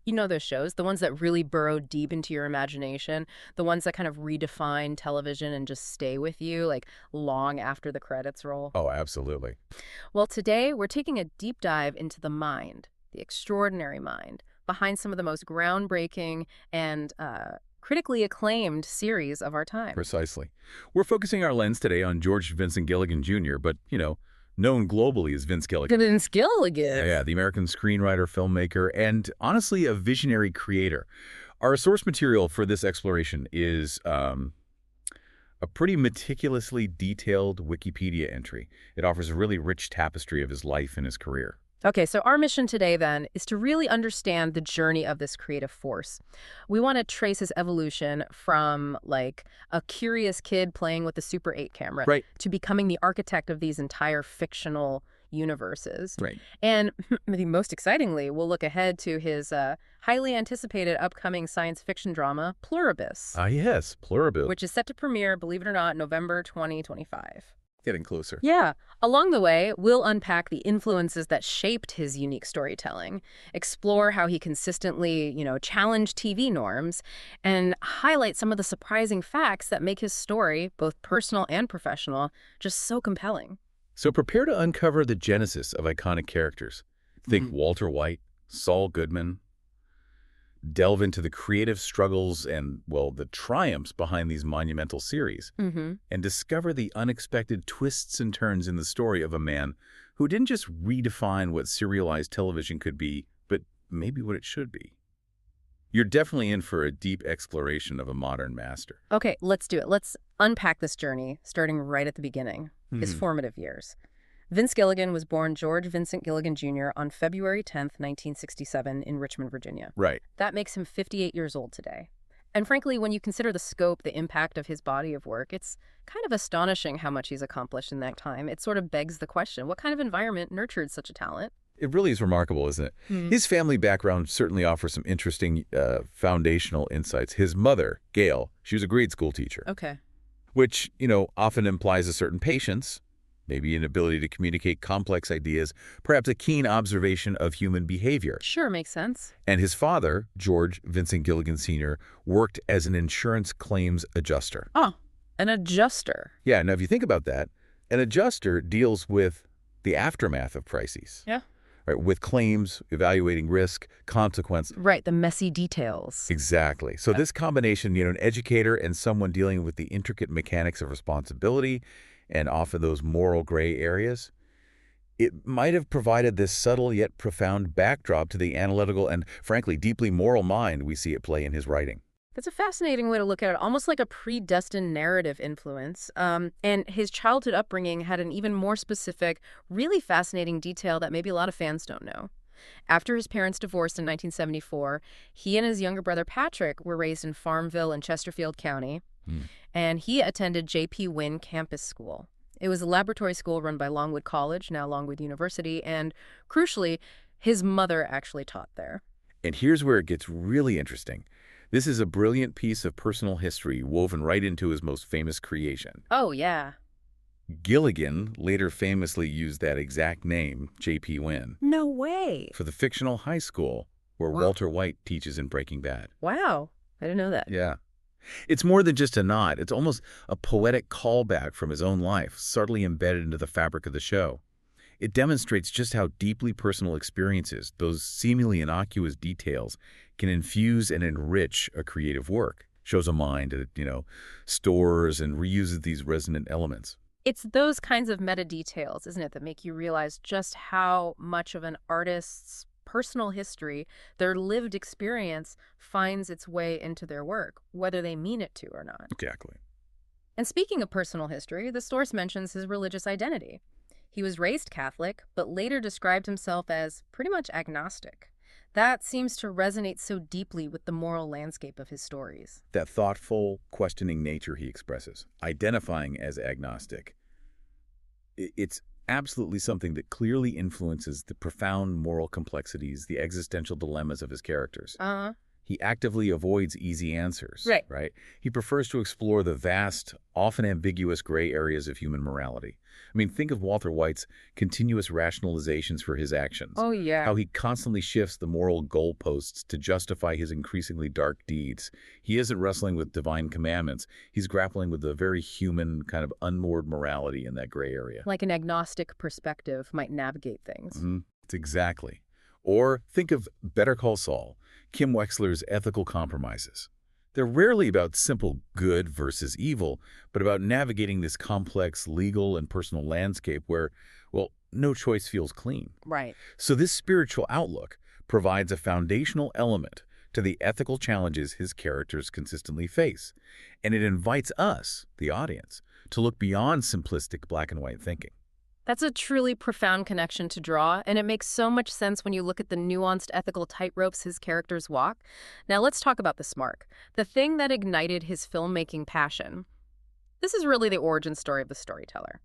You know those shows, the ones that really burrow deep into your imagination, the ones that kind of redefine television and just stay with you, like long after the credits roll? Oh, absolutely. Well, today we're taking a deep dive into the mind, the extraordinary mind, behind some of the most groundbreaking and critically acclaimed series of our time. Precisely. We're focusing our lens today on George Vincent Gilligan Jr., but, known globally as Vince Gilligan. Vince Gilligan. Yeah, the American screenwriter, filmmaker, and honestly, a visionary creator. Our source material for this exploration is a pretty meticulously detailed Wikipedia entry. It offers a really rich tapestry of his life and his career. Okay, so our mission today then is to really understand the journey of this creative force. We want to trace his evolution from like a curious kid playing with the Super 8 camera Right. to becoming the architect of these entire fictional universes. Right. And I think most excitingly, we'll look ahead to his highly anticipated upcoming science fiction drama, Pluribus, Ah, yes, Pluribus. which is set to premiere, believe it or not, November 2025. Getting closer. Yeah. Along the way, we'll unpack the influences that shaped his unique storytelling, explore how he consistently, challenged TV norms, and highlight some of the surprising facts that make his story, both personal and professional, just so compelling. So prepare to uncover the genesis of iconic characters. Think Walter White, Saul Goodman. Delve into the creative struggles and, well, the triumphs behind these monumental series. And discover the unexpected twists and turns in the story of a man who didn't just redefine what serialized television could be, but maybe what it should be. You're definitely in for a deep exploration of a modern master. Okay, let's do it. Let's unpack this journey, starting right at the beginning, his formative years. Vince Gilligan was born George Vincent Gilligan Jr. on February 10th, 1967 in Richmond, Virginia. Right. That makes him 58 years old today. And frankly, when you consider the scope, the impact of his body of work, it's kind of astonishing how much he's accomplished in that time. It sort of begs the question, what kind of environment nurtured such a talent? It really is remarkable, isn't it? His family background certainly offers some interesting foundational insights. His mother, Gail, she was a grade school teacher, Okay. which, often implies a certain patience, maybe an ability to communicate complex ideas, perhaps a keen observation of human behavior. Sure, makes sense. And his father, George Vincent Gilligan Sr., worked as an insurance claims adjuster. Oh, an adjuster. Yeah, now if you think about that, an adjuster deals with the aftermath of crises. Yeah. Right, with claims, evaluating risk, consequence. Right, the messy details. Exactly. So this combination, an educator and someone dealing with the intricate mechanics of responsibility and often those moral gray areas, it might have provided this subtle yet profound backdrop to the analytical and, frankly, deeply moral mind we see at play in his writing. That's a fascinating way to look at it, almost like a predestined narrative influence. And his childhood upbringing had an even more specific, really fascinating detail that maybe a lot of fans don't know. After his parents divorced in 1974, he and his younger brother Patrick were raised in Farmville in Chesterfield County, and he attended J.P. Wynne Campus School. It was a laboratory school run by Longwood College, now Longwood University, and crucially, his mother actually taught there. And here's where it gets really interesting. This is a brilliant piece of personal history woven right into his most famous creation. Oh, yeah. Gilligan later famously used that exact name, J.P. Wynne, No way. for the fictional high school where Walter White teaches in Breaking Bad. Wow. I didn't know that. Yeah. It's more than just a nod. It's almost a poetic callback from his own life, subtly embedded into the fabric of the show. It demonstrates just how deeply personal experiences, those seemingly innocuous details, can infuse and enrich a creative work. Shows a mind that, stores and reuses these resonant elements. It's those kinds of meta details, isn't it, that make you realize just how much of an artist's personal history, their lived experience, finds its way into their work, whether they mean it to or not. Exactly. And speaking of personal history, the source mentions his religious identity. He was raised Catholic, but later described himself as pretty much agnostic. That seems to resonate so deeply with the moral landscape of his stories. That thoughtful, questioning nature he expresses, identifying as agnostic, it's absolutely something that clearly influences the profound moral complexities, the existential dilemmas of his characters. He actively avoids easy answers. Right. He prefers to explore the vast, often ambiguous gray areas of human morality. I mean, think of Walter White's continuous rationalizations for his actions, Oh, yeah. how he constantly shifts the moral goalposts to justify his increasingly dark deeds. He isn't wrestling with divine commandments. He's grappling with a very human kind of unmoored morality in that gray area. Like an agnostic perspective might navigate things. It's exactly. Or think of Better Call Saul, Kim Wexler's ethical compromises. They're rarely about simple good versus evil, but about navigating this complex legal and personal landscape where, well, no choice feels clean. Right. So this spiritual outlook provides a foundational element to the ethical challenges his characters consistently face, and it invites us, the audience, to look beyond simplistic black and white thinking. That's a truly profound connection to draw, and it makes so much sense when you look at the nuanced ethical tightropes his characters walk. Now let's talk about the smark, the thing that ignited his filmmaking passion. This is really the origin story of the storyteller.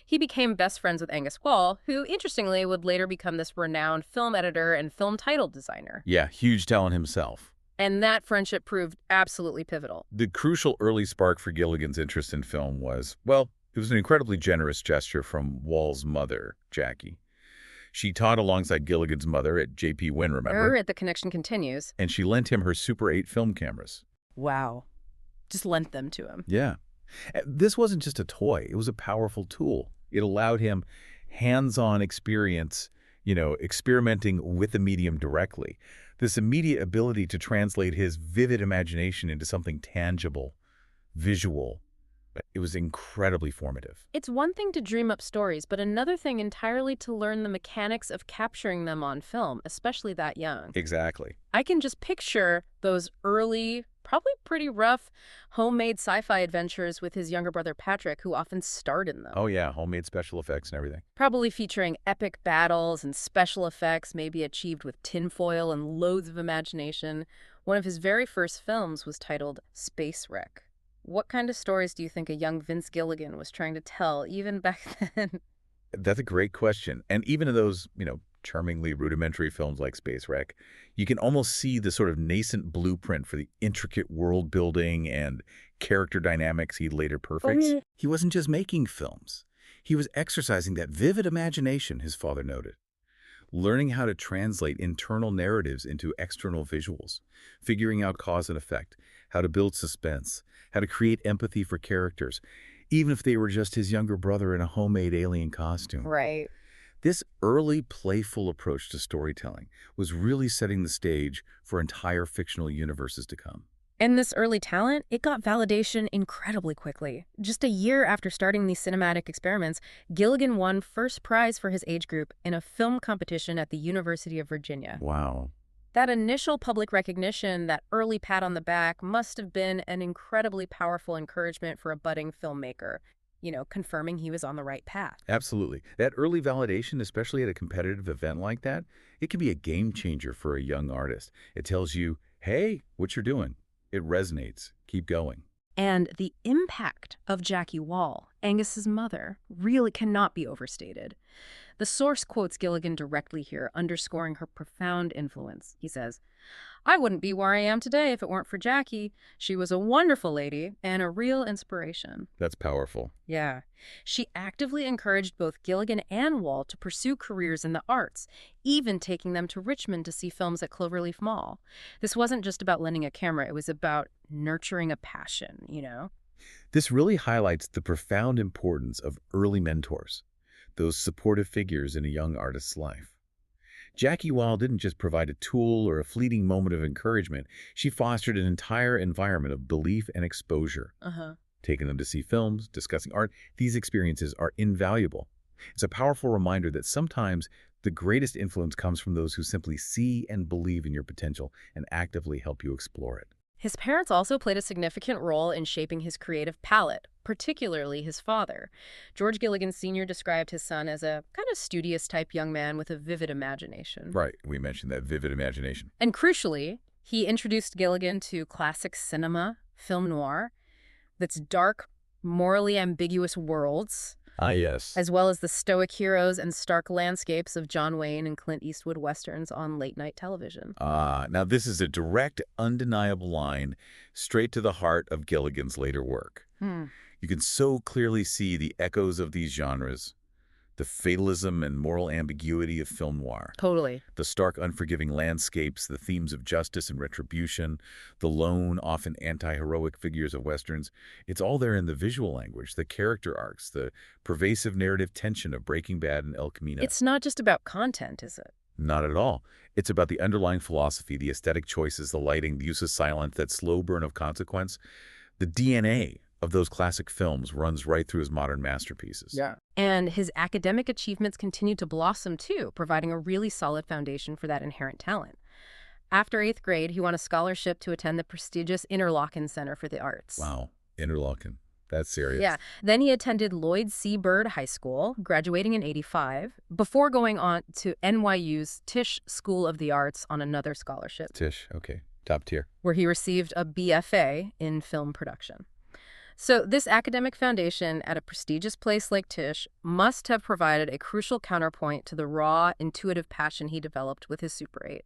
He became best friends with Angus Wall, who, interestingly, would later become this renowned film editor and film title designer. Yeah, huge talent himself. And that friendship proved absolutely pivotal. The crucial early spark for Gilligan's interest in film was, well, it was an incredibly generous gesture from Wall's mother, Jackie. She taught alongside Gilligan's mother at J.P. Wynn, remember? The connection continues. And she lent him her Super 8 film cameras. Wow. Just lent them to him. Yeah. This wasn't just a toy. It was a powerful tool. It allowed him hands-on experience, experimenting with the medium directly. This immediate ability to translate his vivid imagination into something tangible, visual. It was incredibly formative. It's one thing to dream up stories, but another thing entirely to learn the mechanics of capturing them on film, especially that young. Exactly. I can just picture those early, probably pretty rough, homemade sci-fi adventures with his younger brother Patrick, who often starred in them. Oh, yeah, homemade special effects and everything. Probably featuring epic battles and special effects, maybe achieved with tinfoil and loads of imagination. One of his very first films was titled Space Wreck. What kind of stories do you think a young Vince Gilligan was trying to tell, even back then? That's a great question. And even in those, charmingly rudimentary films like Space Wreck, you can almost see the sort of nascent blueprint for the intricate world building and character dynamics he later perfects. Oh, yeah. He wasn't just making films. He was exercising that vivid imagination, his father noted. Learning how to translate internal narratives into external visuals, figuring out cause and effect, how to build suspense, how to create empathy for characters, even if they were just his younger brother in a homemade alien costume. Right. This early playful approach to storytelling was really setting the stage for entire fictional universes to come. And this early talent, it got validation incredibly quickly. Just a year after starting these cinematic experiments, Gilligan won first prize for his age group in a film competition at the University of Virginia. Wow. That initial public recognition, that early pat on the back, must have been an incredibly powerful encouragement for a budding filmmaker, confirming he was on the right path. Absolutely. That early validation, especially at a competitive event like that, it can be a game changer for a young artist. It tells you, hey, what you're doing. It resonates. Keep going. And the impact of Jackie Wall, Angus's mother, really cannot be overstated. The source quotes Gilligan directly here, underscoring her profound influence. He says, "I wouldn't be where I am today if it weren't for Jackie. She was a wonderful lady and a real inspiration." That's powerful. Yeah. She actively encouraged both Gilligan and Wall to pursue careers in the arts, even taking them to Richmond to see films at Cloverleaf Mall. This wasn't just about lending a camera, it was about nurturing a passion, This really highlights the profound importance of early mentors, those supportive figures in a young artist's life. Jackie Wall didn't just provide a tool or a fleeting moment of encouragement. She fostered an entire environment of belief and exposure. Taking them to see films, discussing art, these experiences are invaluable. It's a powerful reminder that sometimes the greatest influence comes from those who simply see and believe in your potential and actively help you explore it. His parents also played a significant role in shaping his creative palette, particularly his father. George Gilligan Sr. described his son as a kind of studious-type young man with a vivid imagination. Right, we mentioned that vivid imagination. And crucially, he introduced Gilligan to classic cinema, film noir, that's dark, morally ambiguous worlds, Yes. as well as the stoic heroes and stark landscapes of John Wayne and Clint Eastwood westerns on late-night television. Now this is a direct, undeniable line straight to the heart of Gilligan's later work. Hmm. You can so clearly see the echoes of these genres, the fatalism and moral ambiguity of film noir, Totally. the stark, unforgiving landscapes, the themes of justice and retribution, the lone, often anti-heroic figures of Westerns. It's all there in the visual language, the character arcs, the pervasive narrative tension of Breaking Bad and El Camino. It's not just about content, is it? Not at all. It's about the underlying philosophy, the aesthetic choices, the lighting, the use of silence, that slow burn of consequence. The DNA of those classic films runs right through his modern masterpieces. Yeah. And his academic achievements continue to blossom, too, providing a really solid foundation for that inherent talent. After 8th grade, he won a scholarship to attend the prestigious Interlochen Center for the Arts. Wow. Interlochen. That's serious. Yeah. Then he attended Lloyd C. Bird High School, graduating in '85, before going on to NYU's Tisch School of the Arts on another scholarship. Tisch, okay. Top tier. Where he received a BFA in film production. So this academic foundation at a prestigious place like Tisch must have provided a crucial counterpoint to the raw, intuitive passion he developed with his Super 8.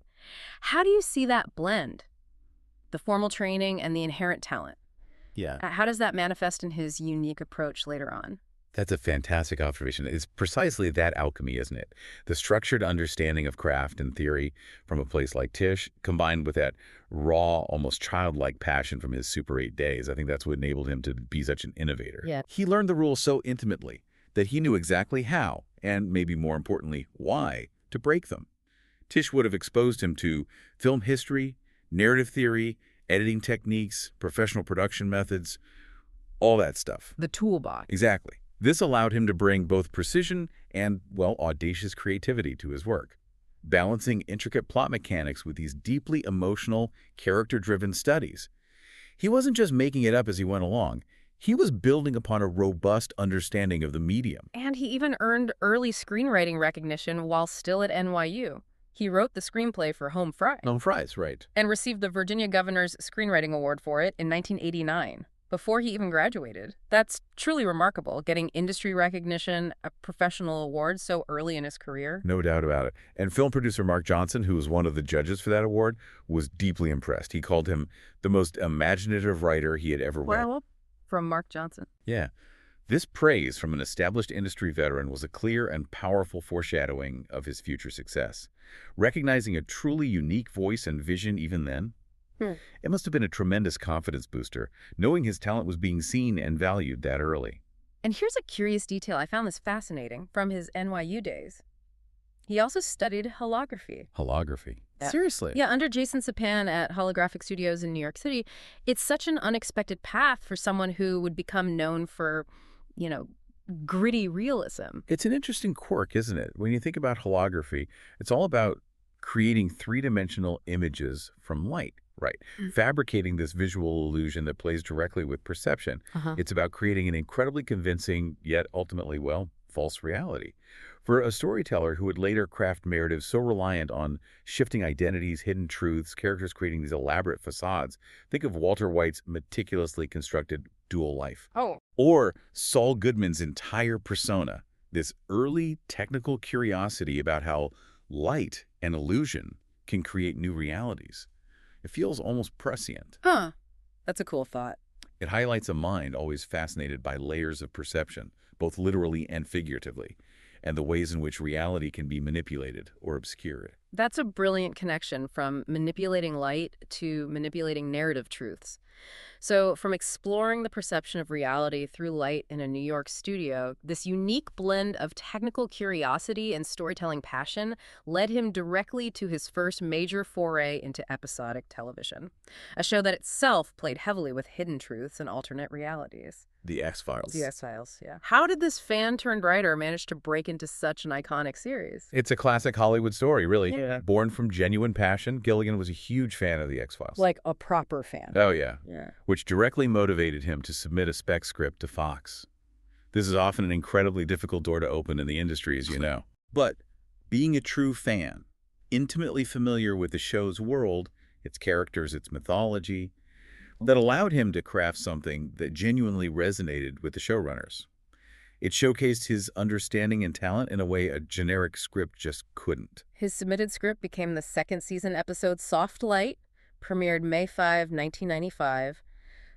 How do you see that blend? The formal training and the inherent talent. Yeah. How does that manifest in his unique approach later on? That's a fantastic observation. It's precisely that alchemy, isn't it? The structured understanding of craft and theory from a place like Tisch, combined with that raw, almost childlike passion from his Super 8 days. I think that's what enabled him to be such an innovator. Yeah. He learned the rules so intimately that he knew exactly how, and maybe more importantly, why, to break them. Tisch would have exposed him to film history, narrative theory, editing techniques, professional production methods, all that stuff. The toolbox. Exactly. This allowed him to bring both precision and, well, audacious creativity to his work, balancing intricate plot mechanics with these deeply emotional, character-driven studies. He wasn't just making it up as he went along. He was building upon a robust understanding of the medium. And he even earned early screenwriting recognition while still at NYU. He wrote the screenplay for Home Fry. Home Fries, right. And received the Virginia Governor's Screenwriting Award for it in 1989. Before he even graduated. That's truly remarkable, getting industry recognition, a professional award so early in his career. No doubt about it. And film producer Mark Johnson, who was one of the judges for that award, was deeply impressed. He called him the most imaginative writer he had ever read. Well, from Mark Johnson. Yeah. This praise from an established industry veteran was a clear and powerful foreshadowing of his future success. Recognizing a truly unique voice and vision even then, it must have been a tremendous confidence booster, knowing his talent was being seen and valued that early. And here's a curious detail. I found this fascinating from his NYU days. He also studied holography. Holography? Yeah. Seriously? Yeah, under Jason Sapan at Holographic Studios in New York City. It's such an unexpected path for someone who would become known for, gritty realism. It's an interesting quirk, isn't it? When you think about holography, it's all about creating three-dimensional images from light. Right. Fabricating this visual illusion that plays directly with perception. It's about creating an incredibly convincing, yet ultimately, well, false reality. For a storyteller who would later craft narratives so reliant on shifting identities, hidden truths, characters creating these elaborate facades, think of Walter White's meticulously constructed dual life. Oh. Or Saul Goodman's entire persona, this early technical curiosity about how light and illusion can create new realities. It feels almost prescient. Huh. That's a cool thought. It highlights a mind always fascinated by layers of perception, both literally and figuratively, and the ways in which reality can be manipulated or obscured. That's a brilliant connection from manipulating light to manipulating narrative truths. So from exploring the perception of reality through light in a New York studio, this unique blend of technical curiosity and storytelling passion led him directly to his first major foray into episodic television, a show that itself played heavily with hidden truths and alternate realities. The X-Files. The X-Files, yeah. How did this fan-turned-writer manage to break into such an iconic series? It's a classic Hollywood story, really. Yeah. Born from genuine passion, Gilligan was a huge fan of The X-Files. Like a proper fan. Oh, yeah. Yeah. Which directly motivated him to submit a spec script to Fox. This is often an incredibly difficult door to open in the industry, as you know. But being a true fan, intimately familiar with the show's world, its characters, its mythology, that allowed him to craft something that genuinely resonated with the showrunners. It showcased his understanding and talent in a way a generic script just couldn't. His submitted script became the second season episode Soft Light, premiered May 5, 1995.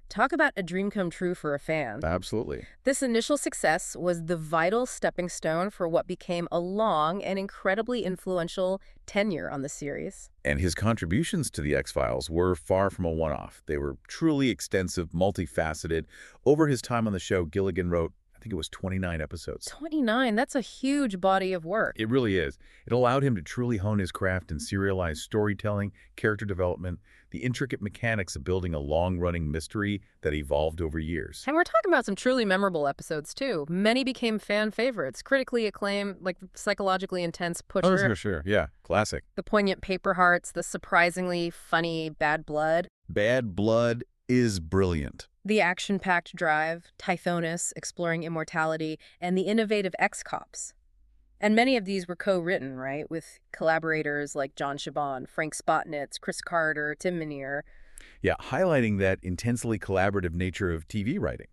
Talk about a dream come true for a fan. Absolutely. This initial success was the vital stepping stone for what became a long and incredibly influential tenure on the series. And his contributions to The X-Files were far from a one-off. They were truly extensive, multifaceted. Over his time on the show, Gilligan wrote, I think it was 29 episodes. 29, that's a huge body of work. It really is. It allowed him to truly hone his craft in serialized storytelling, character development, the intricate mechanics of building a long-running mystery that evolved over years. And we're talking about some truly memorable episodes, too. Many became fan favorites, critically acclaimed, like psychologically intense Pusher. Oh, sure. Yeah, classic. The poignant Paper Hearts, the surprisingly funny Bad Blood. Bad Blood is brilliant. The action-packed Drive, Typhonus, exploring immortality, and the innovative X-Cops. And many of these were co-written, right, with collaborators like John Chabon, Frank Spotnitz, Chris Carter, Tim Minear. Yeah, highlighting that intensely collaborative nature of TV writing,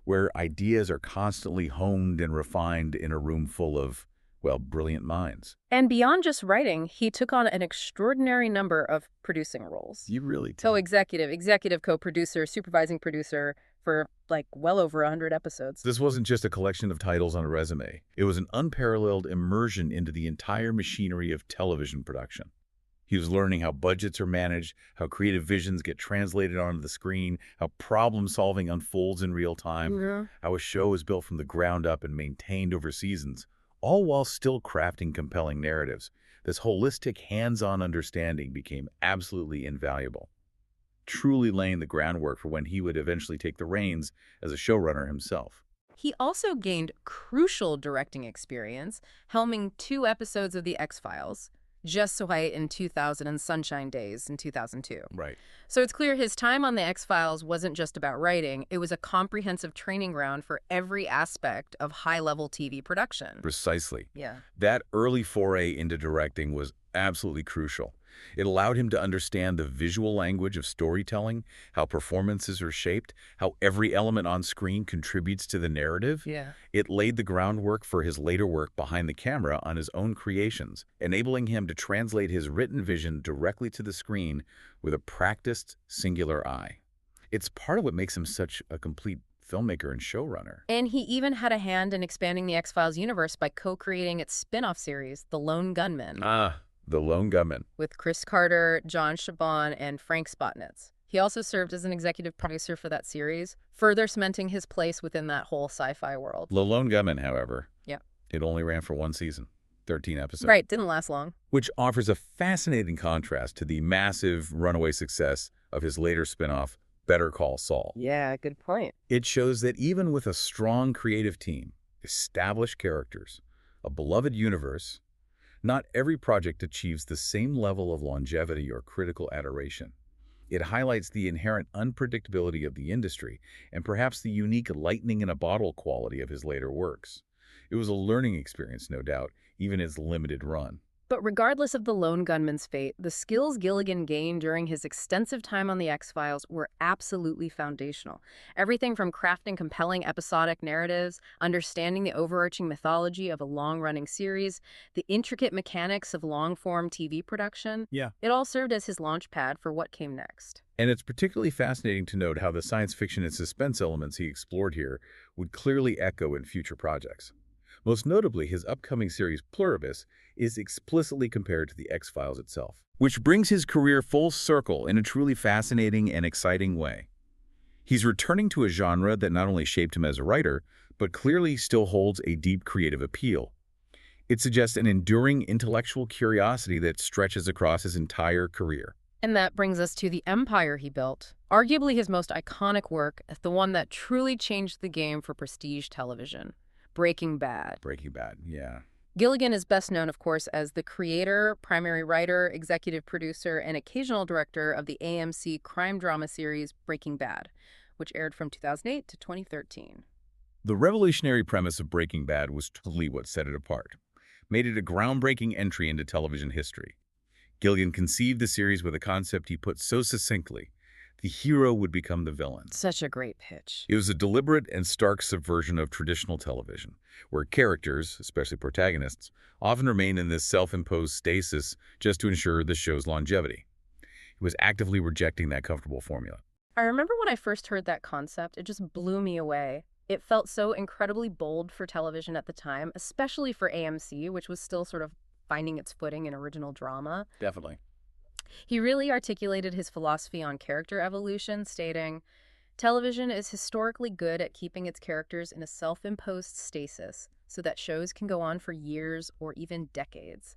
where ideas are constantly honed and refined in a room full of, well, brilliant minds. And beyond just writing, he took on an extraordinary number of producing roles. You really did. Co-executive, co-producer, supervising producer for like well over 100 episodes. This wasn't just a collection of titles on a resume. It was an unparalleled immersion into the entire machinery of television production. He was learning how budgets are managed, how creative visions get translated onto the screen, how problem-solving unfolds in real time, how a show is built from the ground up and maintained over seasons, all while still crafting compelling narratives. This holistic, hands-on understanding became absolutely invaluable, truly laying the groundwork for when he would eventually take the reins as a showrunner himself. He also gained crucial directing experience, helming 2 episodes of The X-Files, Just So White in 2000 and Sunshine Days in 2002. Right. So it's clear his time on The X-Files wasn't just about writing. It was a comprehensive training ground for every aspect of high-level TV production. Precisely. Yeah. That early foray into directing was absolutely crucial. It allowed him to understand the visual language of storytelling, how performances are shaped, how every element on screen contributes to the narrative. Yeah. It laid the groundwork for his later work behind the camera on his own creations, enabling him to translate his written vision directly to the screen with a practiced, singular eye. It's part of what makes him such a complete filmmaker and showrunner. And he even had a hand in expanding the X-Files universe by co-creating its spin-off series, The Lone Gunman. The Lone Gunman. With Chris Carter, John Chabon, and Frank Spotnitz. He also served as an executive producer for that series, further cementing his place within that whole sci-fi world. The Lone Gunman, however, Yeah. it only ran for 1 season, 13 episodes. Right, didn't last long. Which offers a fascinating contrast to the massive runaway success of his later spinoff, Better Call Saul. Yeah, good point. It shows that even with a strong creative team, established characters, a beloved universe, not every project achieves the same level of longevity or critical adoration. It highlights the inherent unpredictability of the industry and perhaps the unique lightning-in-a-bottle quality of his later works. It was a learning experience, no doubt, even its limited run. But regardless of the lone gunman's fate, the skills Gilligan gained during his extensive time on The X-Files were absolutely foundational. Everything from crafting compelling episodic narratives, understanding the overarching mythology of a long-running series, the intricate mechanics of long-form TV production. Yeah. It all served as his launch pad for what came next. And it's particularly fascinating to note how the science fiction and suspense elements he explored here would clearly echo in future projects. Most notably, his upcoming series Pluribus is explicitly compared to The X-Files itself, which brings his career full circle in a truly fascinating and exciting way. He's returning to a genre that not only shaped him as a writer, but clearly still holds a deep creative appeal. It suggests an enduring intellectual curiosity that stretches across his entire career. And that brings us to the empire he built, arguably his most iconic work, the one that truly changed the game for prestige television. Breaking Bad. Breaking Bad, yeah. Gilligan is best known, of course, as the creator, primary writer, executive producer, and occasional director of the AMC crime drama series Breaking Bad, which aired from 2008 to 2013. The revolutionary premise of Breaking Bad was totally what set it apart, made it a groundbreaking entry into television history. Gilligan conceived the series with a concept he put so succinctly: the hero would become the villain. Such a great pitch. It was a deliberate and stark subversion of traditional television, where characters, especially protagonists, often remain in this self-imposed stasis just to ensure the show's longevity. It was actively rejecting that comfortable formula. I remember when I first heard that concept, it just blew me away. It felt so incredibly bold for television at the time, especially for AMC, which was still sort of finding its footing in original drama. Definitely. He really articulated his philosophy on character evolution, stating, television is historically good at keeping its characters in a self-imposed stasis so that shows can go on for years or even decades.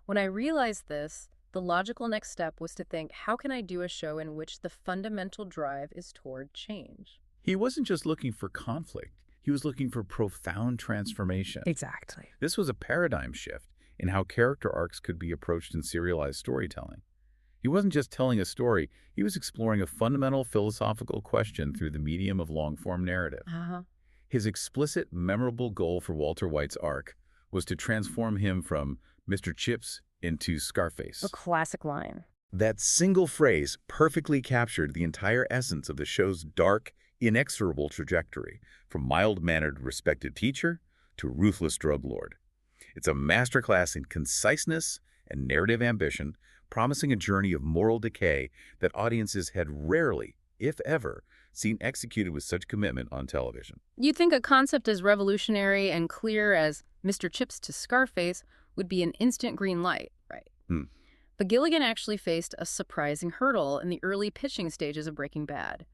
When I realized this, the logical next step was to think, how can I do a show in which the fundamental drive is toward change? He wasn't just looking for conflict. He was looking for profound transformation. Exactly. This was a paradigm shift in how character arcs could be approached in serialized storytelling. He wasn't just telling a story, he was exploring a fundamental philosophical question through the medium of long-form narrative. His explicit, memorable goal for Walter White's arc was to transform him from Mr. Chips into Scarface. A classic line. That single phrase perfectly captured the entire essence of the show's dark, inexorable trajectory, from mild-mannered, respected teacher to ruthless drug lord. It's a masterclass in conciseness and narrative ambition, promising a journey of moral decay that audiences had rarely, if ever, seen executed with such commitment on television. You'd think a concept as revolutionary and clear as Mr. Chips to Scarface would be an instant green light, right? But Gilligan actually faced a surprising hurdle in the early pitching stages of Breaking Bad.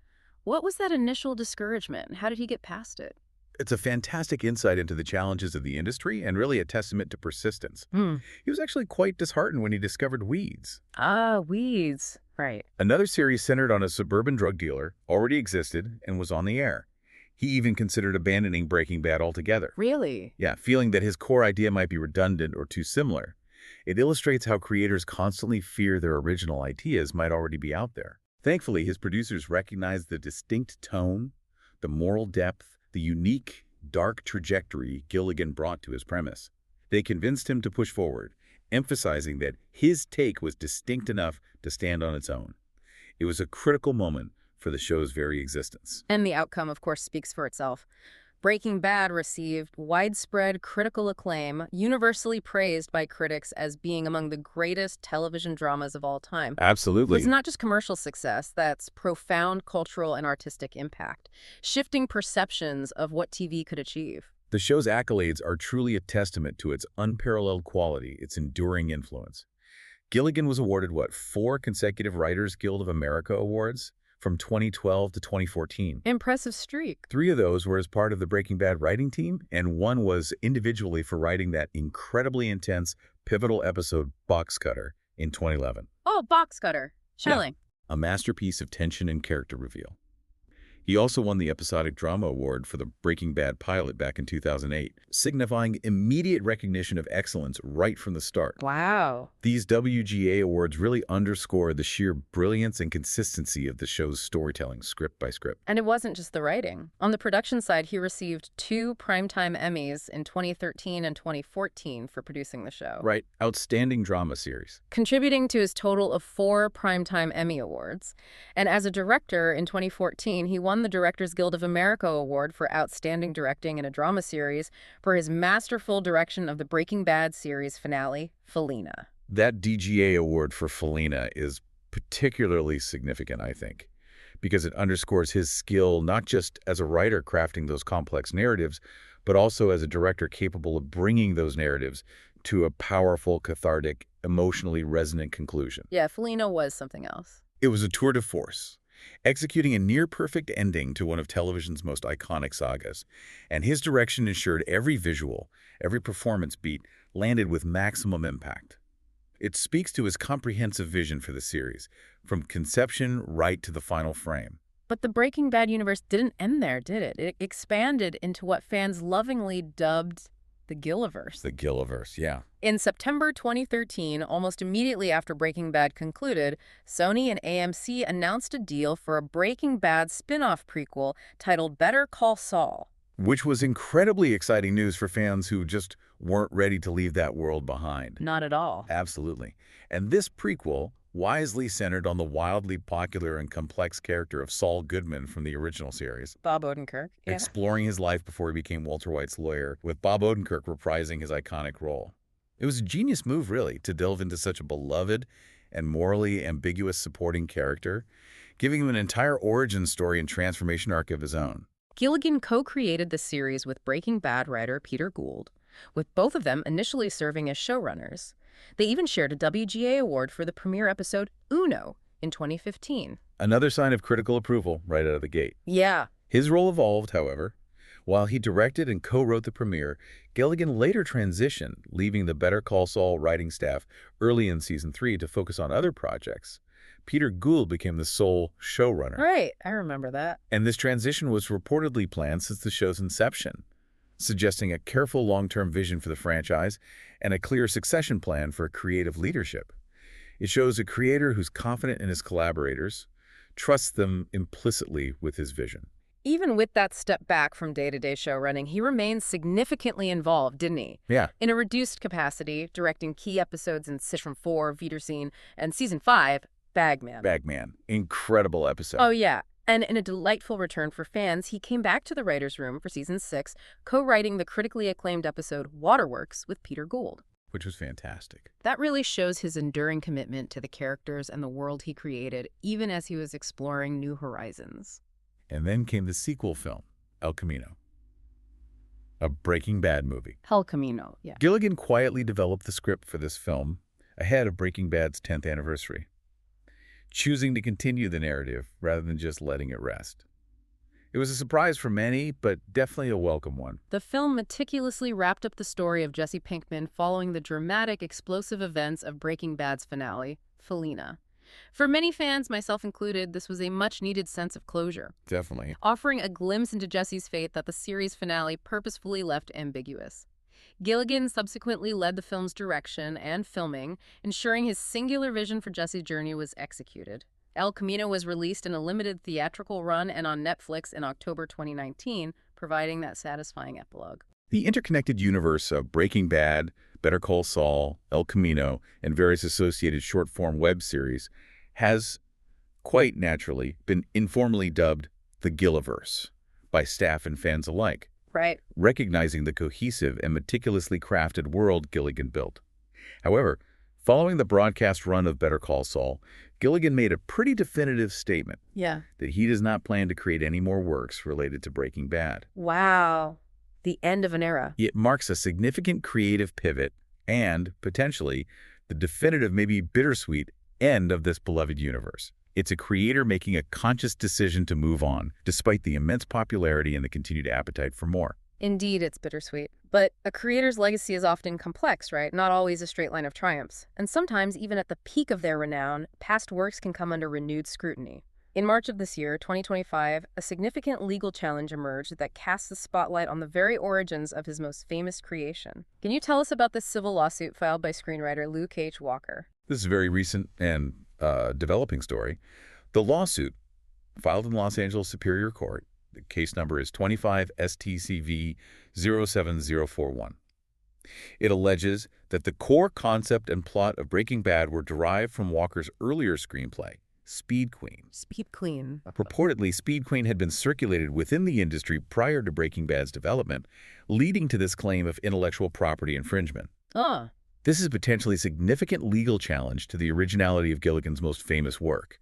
What was that initial discouragement? How did he get past it? It's a fantastic insight into the challenges of the industry and really a testament to persistence. He was actually quite disheartened when he discovered Weeds. Weeds. Right. Another series centered on a suburban drug dealer already existed and was on the air. He even considered abandoning Breaking Bad altogether. Really? Yeah, feeling that his core idea might be redundant or too similar. It illustrates how creators constantly fear their original ideas might already be out there. Thankfully, his producers recognized the distinct tone, the moral depth, the unique, dark trajectory Gilligan brought to his premise. They convinced him to push forward, emphasizing that his take was distinct enough to stand on its own. It was a critical moment for the show's very existence. And the outcome, of course, speaks for itself. Breaking Bad received widespread critical acclaim, universally praised by critics as being among the greatest television dramas of all time. Absolutely. It's not just commercial success, that's profound cultural and artistic impact, shifting perceptions of what TV could achieve. The show's accolades are truly a testament to its unparalleled quality, its enduring influence. Gilligan was awarded, 4 consecutive Writers Guild of America awards? From 2012 to 2014. Impressive streak. 3 of those were as part of the Breaking Bad writing team, and 1 was individually for writing that incredibly intense, pivotal episode, Box Cutter, in 2011. Oh, Box Cutter. Chilling. Yeah, a masterpiece of tension and character reveal. He also won the Episodic Drama Award for the Breaking Bad pilot back in 2008, signifying immediate recognition of excellence right from the start. Wow. These WGA awards really underscore the sheer brilliance and consistency of the show's storytelling, script by script. And it wasn't just the writing. On the production side, he received 2 Primetime Emmys in 2013 and 2014 for producing the show. Right. Outstanding drama series. Contributing to his total of 4 Primetime Emmy Awards. And as a director, in 2014, he won the Directors Guild of America Award for Outstanding Directing in a Drama Series for his masterful direction of the Breaking Bad series finale, Felina. That DGA award for Felina is particularly significant, I think, because it underscores his skill not just as a writer crafting those complex narratives, but also as a director capable of bringing those narratives to a powerful, cathartic, emotionally resonant conclusion. Yeah, Felina was something else. It was a tour de force, executing a near-perfect ending to one of television's most iconic sagas, and his direction ensured every visual, every performance beat landed with maximum impact. It speaks to his comprehensive vision for the series, from conception right to the final frame. But the Breaking Bad universe didn't end there, did it? It expanded into what fans lovingly dubbed the Gilliverse. The Gilliverse, yeah. In September 2013, almost immediately after Breaking Bad concluded, Sony and AMC announced a deal for a Breaking Bad spin-off prequel titled Better Call Saul. Which was incredibly exciting news for fans who just weren't ready to leave that world behind. Not at all. Absolutely. And this prequel, wisely centered on the wildly popular and complex character of Saul Goodman from the original series. Bob Odenkirk. Yeah. Exploring his life before he became Walter White's lawyer, with Bob Odenkirk reprising his iconic role. It was a genius move, really, to delve into such a beloved and morally ambiguous supporting character, giving him an entire origin story and transformation arc of his own. Gilligan co-created the series with Breaking Bad writer Peter Gould, with both of them initially serving as showrunners. They even shared a WGA award for the premiere episode Uno in 2015. Another sign of critical approval right out of the gate. Yeah. His role evolved, however. While he directed and co-wrote the premiere, Gilligan later transitioned, leaving the Better Call Saul writing staff early in Season 3 to focus on other projects. Peter Gould became the sole showrunner. Right, I remember that. And this transition was reportedly planned since the show's inception, suggesting a careful long-term vision for the franchise and a clear succession plan for creative leadership. It shows a creator who's confident in his collaborators, trusts them implicitly with his vision. Even with that step back from day-to-day show running, he remains significantly involved, didn't he? Yeah. In a reduced capacity, directing key episodes in Season 4, Wiedersehen, and Season 5, Bagman. Bagman. Incredible episode. Oh, yeah. And in a delightful return for fans, he came back to the writer's room for Season 6, co-writing the critically acclaimed episode Waterworks with Peter Gould. Which was fantastic. That really shows his enduring commitment to the characters and the world he created, even as he was exploring new horizons. And then came the sequel film, El Camino, a Breaking Bad movie. El Camino, yeah. Gilligan quietly developed the script for this film ahead of Breaking Bad's 10th anniversary, choosing to continue the narrative rather than just letting it rest. It was a surprise for many, but definitely a welcome one. The film meticulously wrapped up the story of Jesse Pinkman following the dramatic, explosive events of Breaking Bad's finale, Felina. For many fans, myself included, this was a much-needed sense of closure. Definitely. Offering a glimpse into Jesse's fate that the series finale purposefully left ambiguous. Gilligan subsequently led the film's direction and filming, ensuring his singular vision for Jesse's journey was executed. El Camino was released in a limited theatrical run and on Netflix in October 2019, providing that satisfying epilogue. The interconnected universe of Breaking Bad, Better Call Saul, El Camino, and various associated short-form web series has, quite naturally, been informally dubbed the Gilliverse by staff and fans alike. Right. Recognizing the cohesive and meticulously crafted world Gilligan built. However, following the broadcast run of Better Call Saul, Gilligan made a pretty definitive statement Yeah. that he does not plan to create any more works related to Breaking Bad. Wow. The end of an era. It marks a significant creative pivot and, potentially, the definitive, maybe bittersweet, end of this beloved universe. It's a creator making a conscious decision to move on, despite the immense popularity and the continued appetite for more. Indeed, it's bittersweet. But a creator's legacy is often complex, right? Not always a straight line of triumphs. And sometimes, even at the peak of their renown, past works can come under renewed scrutiny. In March of this year, 2025, a significant legal challenge emerged that casts the spotlight on the very origins of his most famous creation. Can you tell us about this civil lawsuit filed by screenwriter Luke H. Walker? This is a very recent and developing story. The lawsuit, filed in Los Angeles Superior Court, the case number is 25 STCV 07041. It alleges that the core concept and plot of Breaking Bad were derived from Walker's earlier screenplay, Speed Queen. Speed Queen. Purportedly, Speed Queen had been circulated within the industry prior to Breaking Bad's development, leading to this claim of intellectual property infringement. Ah. This is a potentially significant legal challenge to the originality of Gilligan's most famous work.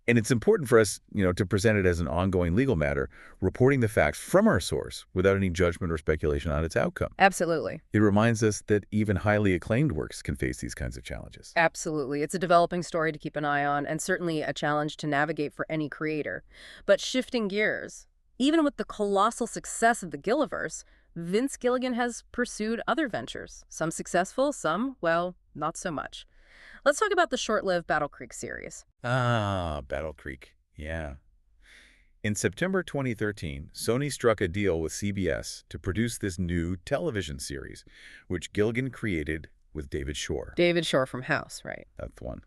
And it's important for us, to present it as an ongoing legal matter, reporting the facts from our source without any judgment or speculation on its outcome. Absolutely. It reminds us that even highly acclaimed works can face these kinds of challenges. Absolutely. It's a developing story to keep an eye on, and certainly a challenge to navigate for any creator. But shifting gears, even with the colossal success of the Gilliverse, Vince Gilligan has pursued other ventures. Some successful, some, well, not so much. Let's talk about the short-lived Battle Creek series. Ah, Battle Creek. Yeah. In September 2013, Sony struck a deal with CBS to produce this new television series, which Gilligan created with David Shore. David Shore from House, right? That's the one.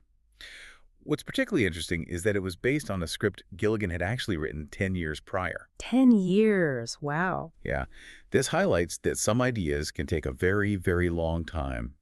What's particularly interesting is that it was based on a script Gilligan had actually written 10 years prior. 10 years. Wow. Yeah. This highlights that some ideas can take a very, very long time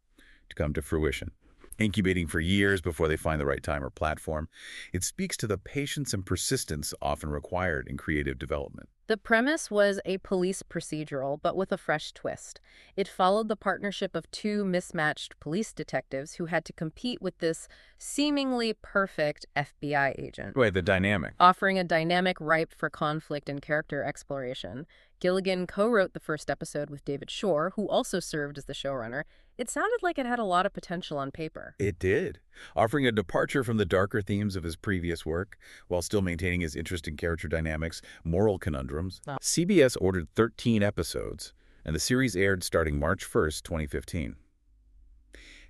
to come to fruition, incubating for years before they find the right time or platform. It speaks to the patience and persistence often required in creative development. The premise was a police procedural, but with a fresh twist. It followed the partnership of two mismatched police detectives who had to compete with this seemingly perfect FBI agent, Wait, the dynamic. offering a dynamic ripe for conflict and character exploration. Gilligan co-wrote the first episode with David Shore, who also served as the showrunner. It sounded like it had a lot of potential on paper. It did, offering a departure from the darker themes of his previous work, while still maintaining his interesting character dynamics, moral conundrums. Wow. CBS ordered 13 episodes, and the series aired starting March 1st, 2015.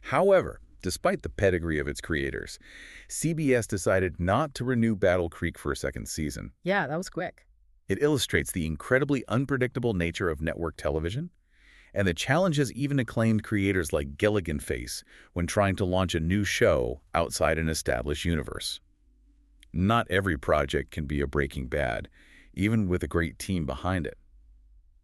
However, despite the pedigree of its creators, CBS decided not to renew Battle Creek for a second season. Yeah, that was quick. It illustrates the incredibly unpredictable nature of network television and the challenges even acclaimed creators like Gilligan face when trying to launch a new show outside an established universe. Not every project can be a Breaking Bad, even with a great team behind it.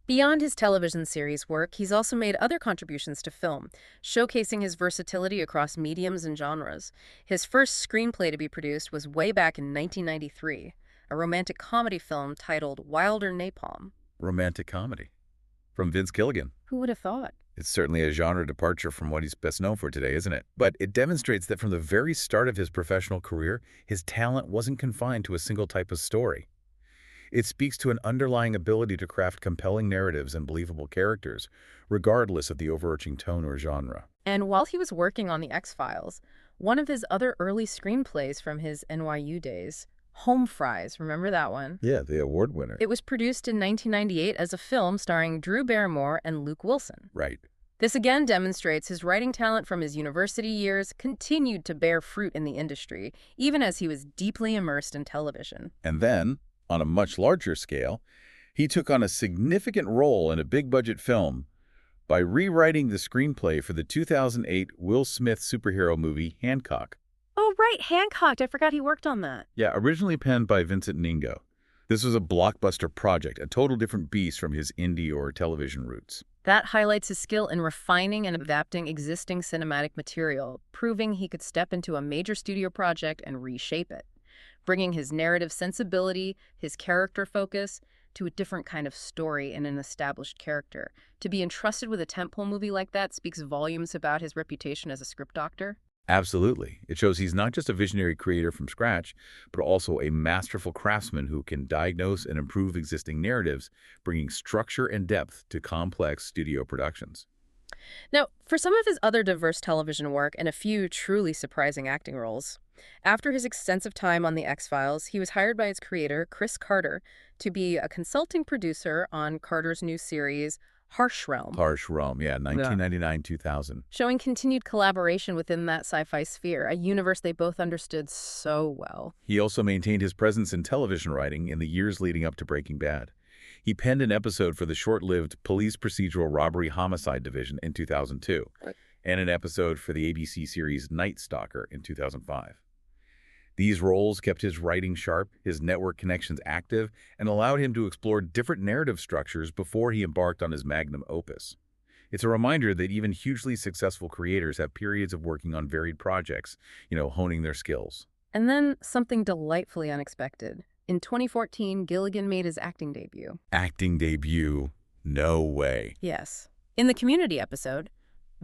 Beyond his television series work, he's also made other contributions to film, showcasing his versatility across mediums and genres. His first screenplay to be produced was way back in 1993, a romantic comedy film titled Wilder Napalm. Romantic comedy. From Vince Gilligan. Who would have thought? It's certainly a genre departure from what he's best known for today, isn't it? But it demonstrates that from the very start of his professional career, his talent wasn't confined to a single type of story. It speaks to an underlying ability to craft compelling narratives and believable characters, regardless of the overarching tone or genre. And while he was working on The X-Files, one of his other early screenplays from his NYU days, Home Fries, remember that one? Yeah, the award winner. It was produced in 1998 as a film starring Drew Barrymore and Luke Wilson. Right. This again demonstrates his writing talent from his university years continued to bear fruit in the industry, even as he was deeply immersed in television. And then, on a much larger scale, he took on a significant role in a big-budget film by rewriting the screenplay for the 2008 Will Smith superhero movie Hancock. Oh, right, Hancock. I forgot he worked on that. Yeah, originally penned by Vincent Ningo. This was a blockbuster project, a total different beast from his indie or television roots. That highlights his skill in refining and adapting existing cinematic material, proving he could step into a major studio project and reshape it, bringing his narrative sensibility, his character focus, to a different kind of story in an established character. To be entrusted with a tentpole movie like that speaks volumes about his reputation as a script doctor. Absolutely. It shows he's not just a visionary creator from scratch, but also a masterful craftsman who can diagnose and improve existing narratives, bringing structure and depth to complex studio productions. Now, for some of his other diverse television work and a few truly surprising acting roles, after his extensive time on The X-Files, he was hired by its creator, Chris Carter, to be a consulting producer on Carter's new series, Harsh Realm. Harsh Realm, yeah, 1999-2000. Showing continued collaboration within that sci-fi sphere, a universe they both understood so well. He also maintained his presence in television writing in the years leading up to Breaking Bad. He penned an episode for the short-lived police procedural robbery homicide division in 2002, and an episode for the ABC series Night Stalker in 2005. These roles kept his writing sharp, his network connections active, and allowed him to explore different narrative structures before he embarked on his magnum opus. It's a reminder that even hugely successful creators have periods of working on varied projects, honing their skills. And then something delightfully unexpected. In 2014, Gilligan made his acting debut. Acting debut? No way. Yes. In the Community episode,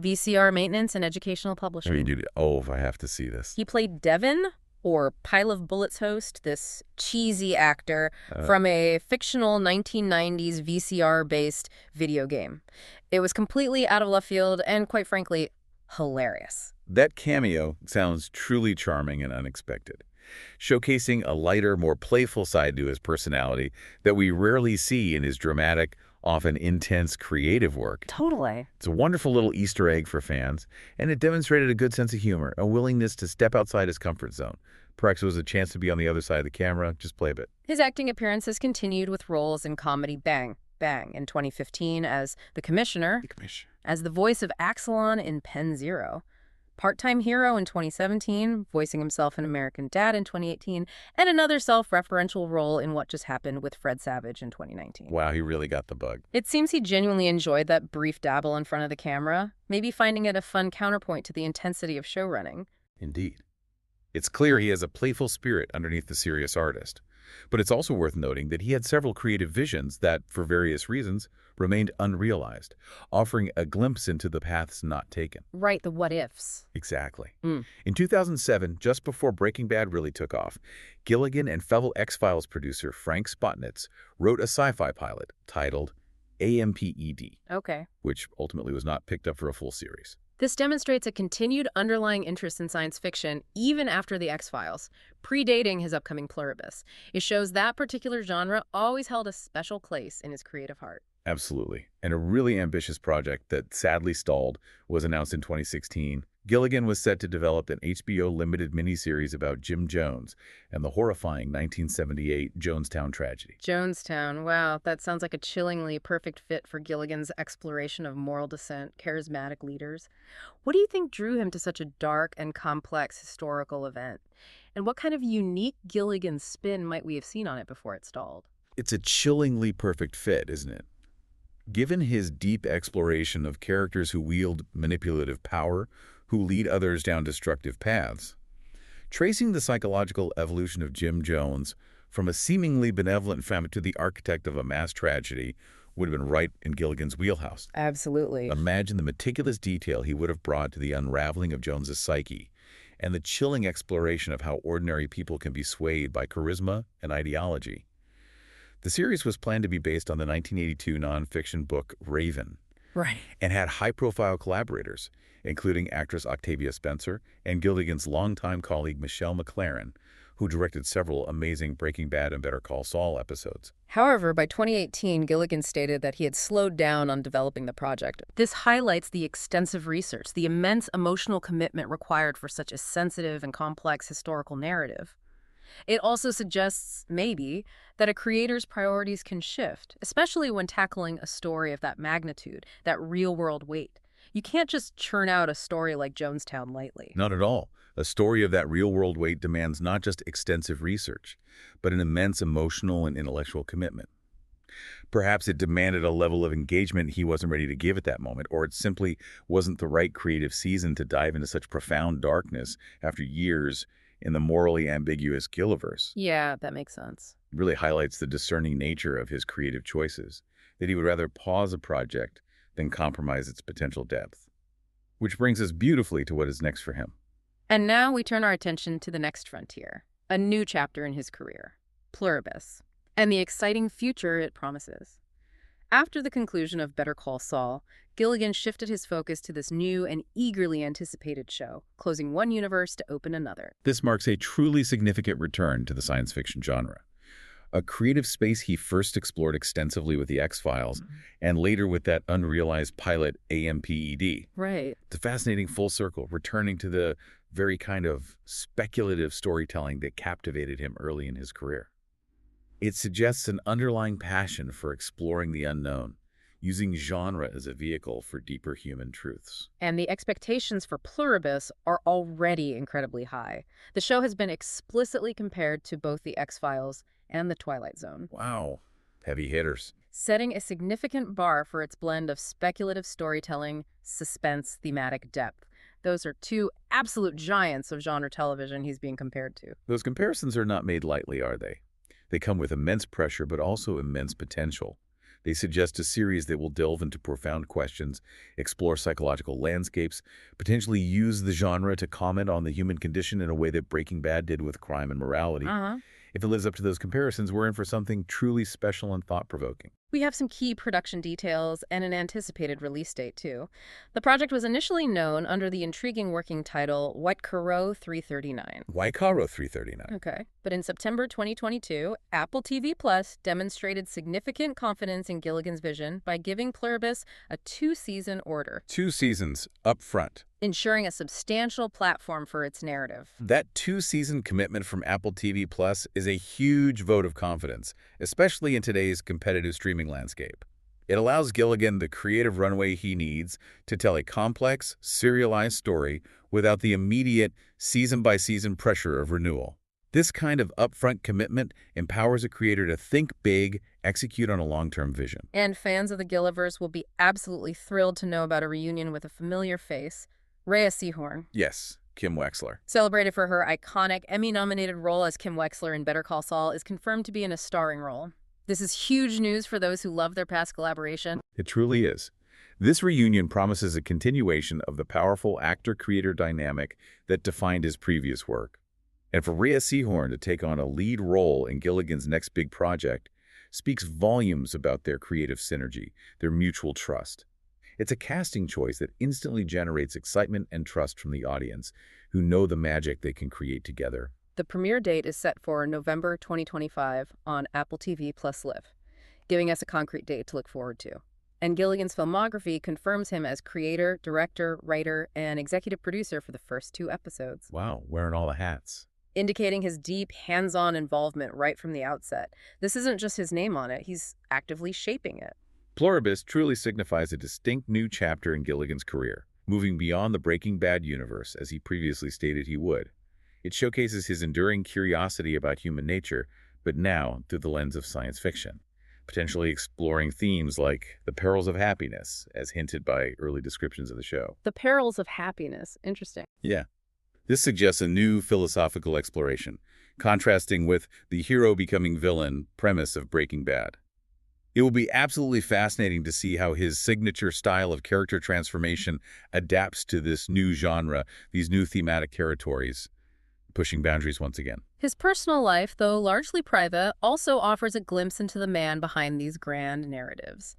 VCR Maintenance and Educational Publishing. Oh, I have to see this. He played Devin, or Pile of Bullets host, this cheesy actor from a fictional 1990s VCR-based video game. It was completely out of left field and, quite frankly, hilarious. That cameo sounds truly charming and unexpected, showcasing a lighter, more playful side to his personality that we rarely see in his dramatic, often intense creative work. Totally. It's a wonderful little Easter egg for fans, and it demonstrated a good sense of humor, a willingness to step outside his comfort zone. Perhaps it was a chance to be on the other side of the camera, just play a bit. His acting appearances continued with roles in comedy Bang Bang in 2015 as the Commissioner, as the voice of Axelon in Pen Zero, Part-Time Hero in 2017, voicing himself in American Dad in 2018, and another self-referential role in What Just Happened with Fred Savage in 2019. Wow, he really got the bug. It seems he genuinely enjoyed that brief dabble in front of the camera, maybe finding it a fun counterpoint to the intensity of showrunning. Indeed. It's clear he has a playful spirit underneath the serious artist, But it's also worth noting that he had several creative visions that, for various reasons, remained unrealized, offering a glimpse into the paths not taken. Right, the what ifs. Exactly. Mm. In 2007, just before Breaking Bad really took off, Gilligan and fellow X-Files producer Frank Spotnitz wrote a sci-fi pilot titled AMPED, Okay. which ultimately was not picked up for a full series. This demonstrates a continued underlying interest in science fiction even after The X-Files, predating his upcoming Pluribus. It shows that particular genre always held a special place in his creative heart. Absolutely. And a really ambitious project that sadly stalled was announced in 2016. Gilligan was set to develop an HBO limited miniseries about Jim Jones and the horrifying 1978 Jonestown tragedy. Jonestown, wow, that sounds like a chillingly perfect fit for Gilligan's exploration of moral dissent, charismatic leaders. What do you think drew him to such a dark and complex historical event? And what kind of unique Gilligan spin might we have seen on it before it stalled? It's a chillingly perfect fit, isn't it? Given his deep exploration of characters who wield manipulative power, who lead others down destructive paths, tracing the psychological evolution of Jim Jones from a seemingly benevolent family to the architect of a mass tragedy would have been right in Gilligan's wheelhouse. Absolutely. Imagine the meticulous detail he would have brought to the unraveling of Jones's psyche and the chilling exploration of how ordinary people can be swayed by charisma and ideology. The series was planned to be based on the 1982 nonfiction book Raven, Right. and had high-profile collaborators, including actress Octavia Spencer and Gilligan's longtime colleague Michelle MacLaren, who directed several amazing Breaking Bad and Better Call Saul episodes. However, by 2018, Gilligan stated that he had slowed down on developing the project. This highlights the extensive research, the immense emotional commitment required for such a sensitive and complex historical narrative. It also suggests, maybe, that a creator's priorities can shift, especially when tackling a story of that magnitude, that real-world weight. You can't just churn out a story like Jonestown lightly. Not at all. A story of that real-world weight demands not just extensive research, but an immense emotional and intellectual commitment. Perhaps it demanded a level of engagement he wasn't ready to give at that moment, or it simply wasn't the right creative season to dive into such profound darkness after years in the morally ambiguous Gilliverse. Yeah, that makes sense. It really highlights the discerning nature of his creative choices, that he would rather pause a project than compromise its potential depth. Which brings us beautifully to what is next for him. And now we turn our attention to the next frontier, a new chapter in his career, Pluribus, and the exciting future it promises. After the conclusion of Better Call Saul, Gilligan shifted his focus to this new and eagerly anticipated show, closing one universe to open another. This marks a truly significant return to the science fiction genre, a creative space he first explored extensively with The X-Files and later with that unrealized pilot AMPED. Right. It's a fascinating full circle, returning to the very kind of speculative storytelling that captivated him early in his career. It suggests an underlying passion for exploring the unknown, using genre as a vehicle for deeper human truths. And the expectations for Pluribus are already incredibly high. The show has been explicitly compared to both The X-Files and The Twilight Zone. Wow, heavy hitters. Setting a significant bar for its blend of speculative storytelling, suspense, thematic depth. Those are two absolute giants of genre television he's being compared to. Those comparisons are not made lightly, are they? They come with immense pressure, but also immense potential. They suggest a series that will delve into profound questions, explore psychological landscapes, potentially use the genre to comment on the human condition in a way that Breaking Bad did with crime and morality. If it lives up to those comparisons, we're in for something truly special and thought-provoking. We have some key production details and an anticipated release date, too. The project was initially known under the intriguing working title White-Caro 339. White-Caro 339. Okay. But in September 2022, Apple TV Plus demonstrated significant confidence in Gilligan's vision by giving Pluribus a 2-season order, 2 seasons up front. ensuring a substantial platform for its narrative. That 2-season commitment from Apple TV Plus is a huge vote of confidence, especially in today's competitive streaming landscape. It allows Gilligan the creative runway he needs to tell a complex, serialized story without the immediate season-by-season pressure of renewal. This kind of upfront commitment empowers a creator to think big, execute on a long-term vision. And fans of the Gilliverse will be absolutely thrilled to know about a reunion with a familiar face, Rhea Seehorn. Yes, Kim Wexler. Celebrated for her iconic Emmy-nominated role as Kim Wexler in Better Call Saul, is confirmed to be in a starring role. This is huge news for those who love their past collaboration. It truly is. This reunion promises a continuation of the powerful actor-creator dynamic that defined his previous work. And for Rhea Seehorn to take on a lead role in Gilligan's next big project speaks volumes about their creative synergy, their mutual trust. It's a casting choice that instantly generates excitement and trust from the audience, who know the magic they can create together. The premiere date is set for November 2025 on Apple TV plus Live, giving us a concrete date to look forward to. And Gilligan's filmography confirms him as creator, director, writer, and executive producer for the first 2 episodes. Wow, wearing all the hats. Indicating his deep, hands-on involvement right from the outset. This isn't just his name on it, he's actively shaping it. Pluribus truly signifies a distinct new chapter in Gilligan's career, moving beyond the Breaking Bad universe, as he previously stated he would. It showcases his enduring curiosity about human nature, but now through the lens of science fiction, potentially exploring themes like the perils of happiness, as hinted by early descriptions of the show. The perils of happiness. Interesting. Yeah. This suggests a new philosophical exploration, contrasting with the hero becoming villain premise of Breaking Bad. It will be absolutely fascinating to see how his signature style of character transformation adapts to this new genre, these new thematic territories, pushing boundaries once again. His personal life, though largely private, also offers a glimpse into the man behind these grand narratives.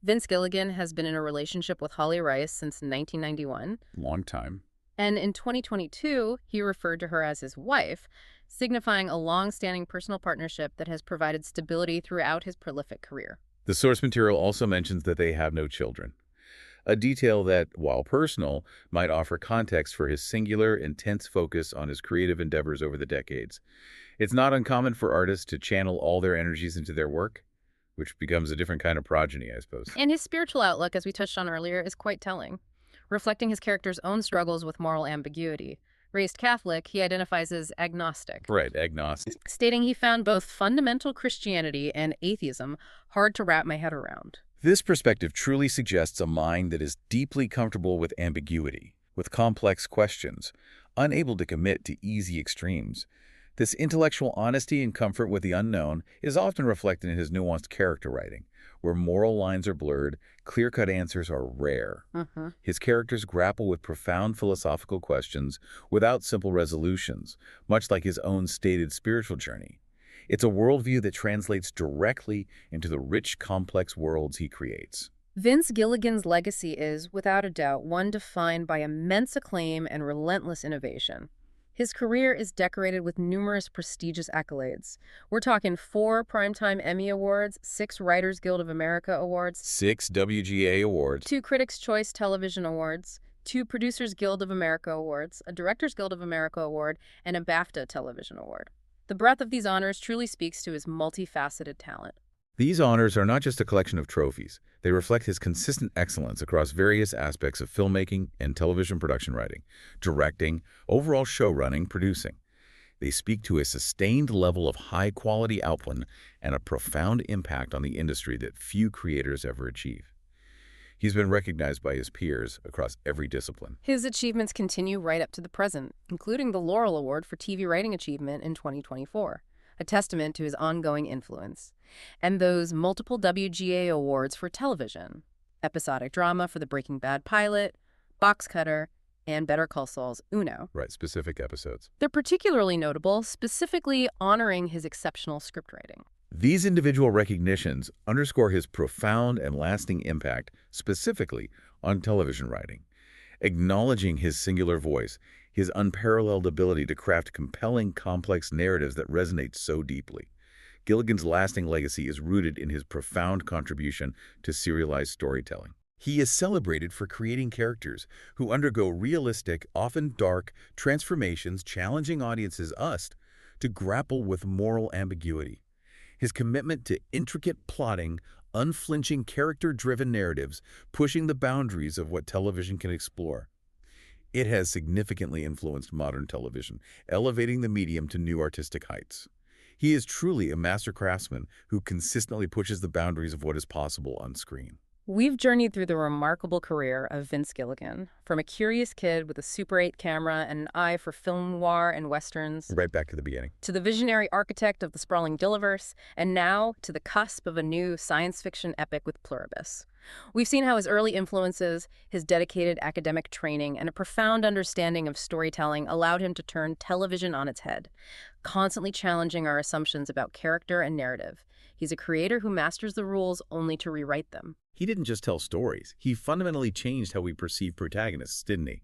Vince Gilligan has been in a relationship with Holly Rice since 1991. Long time. And in 2022, he referred to her as his wife, signifying a long-standing personal partnership that has provided stability throughout his prolific career. The source material also mentions that they have no children, a detail that, while personal, might offer context for his singular, intense focus on his creative endeavors over the decades. It's not uncommon for artists to channel all their energies into their work, which becomes a different kind of progeny, I suppose. And his spiritual outlook, as we touched on earlier, is quite telling, reflecting his character's own struggles with moral ambiguity. Raised Catholic, he identifies as agnostic. Right, agnostic. Stating he found both fundamental Christianity and atheism hard to wrap my head around. This perspective truly suggests a mind that is deeply comfortable with ambiguity, with complex questions, unable to commit to easy extremes. This intellectual honesty and comfort with the unknown is often reflected in his nuanced character writing, where moral lines are blurred, clear-cut answers are rare. His characters grapple with profound philosophical questions without simple resolutions, much like his own stated spiritual journey. It's a worldview that translates directly into the rich, complex worlds he creates. Vince Gilligan's legacy is, without a doubt, one defined by immense acclaim and relentless innovation. His career is decorated with numerous prestigious accolades. We're talking 4 Primetime Emmy Awards, 6 Writers Guild of America Awards, 6 WGA Awards, 2 Critics' Choice Television Awards, 2 Producers Guild of America Awards, a Directors Guild of America Award, and a BAFTA Television Award. The breadth of these honors truly speaks to his multifaceted talent. These honors are not just a collection of trophies. They reflect his consistent excellence across various aspects of filmmaking and television production writing, directing, overall show running, producing. They speak to a sustained level of high-quality output and a profound impact on the industry that few creators ever achieve. He's been recognized by his peers across every discipline. His achievements continue right up to the present, including the Laurel Award for TV Writing Achievement in 2024. A testament to his ongoing influence, and those multiple WGA awards for television, episodic drama for the Breaking Bad pilot, Box Cutter, and Better Call Saul's Uno. Right, specific episodes. They're particularly notable, specifically honoring his exceptional scriptwriting. These individual recognitions underscore his profound and lasting impact, specifically on television writing. Acknowledging his singular voice, his unparalleled ability to craft compelling, complex narratives that resonate so deeply. Gilligan's lasting legacy is rooted in his profound contribution to serialized storytelling. He is celebrated for creating characters who undergo realistic, often dark, transformations, challenging audiences to grapple with moral ambiguity. His commitment to intricate plotting, unflinching character-driven narratives, pushing the boundaries of what television can explore. It has significantly influenced modern television, elevating the medium to new artistic heights. He is truly a master craftsman who consistently pushes the boundaries of what is possible on screen. We've journeyed through the remarkable career of Vince Gilligan, from a curious kid with a Super 8 camera and an eye for film noir and westerns, Right back to the beginning. to the visionary architect of the sprawling Dilliverse, and now to the cusp of a new science fiction epic with Pluribus. We've seen how his early influences, his dedicated academic training, and a profound understanding of storytelling allowed him to turn television on its head, constantly challenging our assumptions about character and narrative. He's a creator who masters the rules only to rewrite them. He didn't just tell stories. He fundamentally changed how we perceive protagonists, didn't he?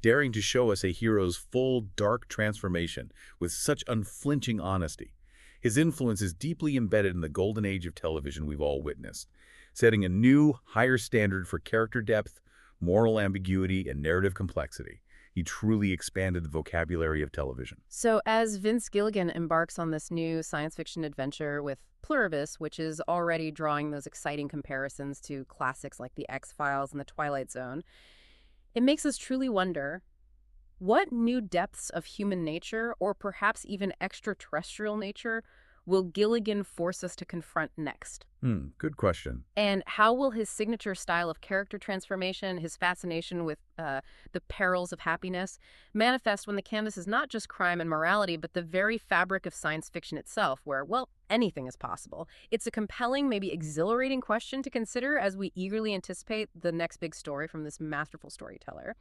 Daring to show us a hero's full, dark transformation with such unflinching honesty. His influence is deeply embedded in the golden age of television we've all witnessed, setting a new, higher standard for character depth, moral ambiguity, and narrative complexity. He truly expanded the vocabulary of television. So, as Vince Gilligan embarks on this new science fiction adventure with Pluribus, which is already drawing those exciting comparisons to classics like The X-Files and The Twilight Zone, it makes us truly wonder, what new depths of human nature, or perhaps even extraterrestrial nature, will Gilligan force us to confront next? Good question. And how will his signature style of character transformation, his fascination with the perils of happiness, manifest when the canvas is not just crime and morality, but the very fabric of science fiction itself, where, well, anything is possible? It's a compelling, maybe exhilarating question to consider as we eagerly anticipate the next big story from this masterful storyteller.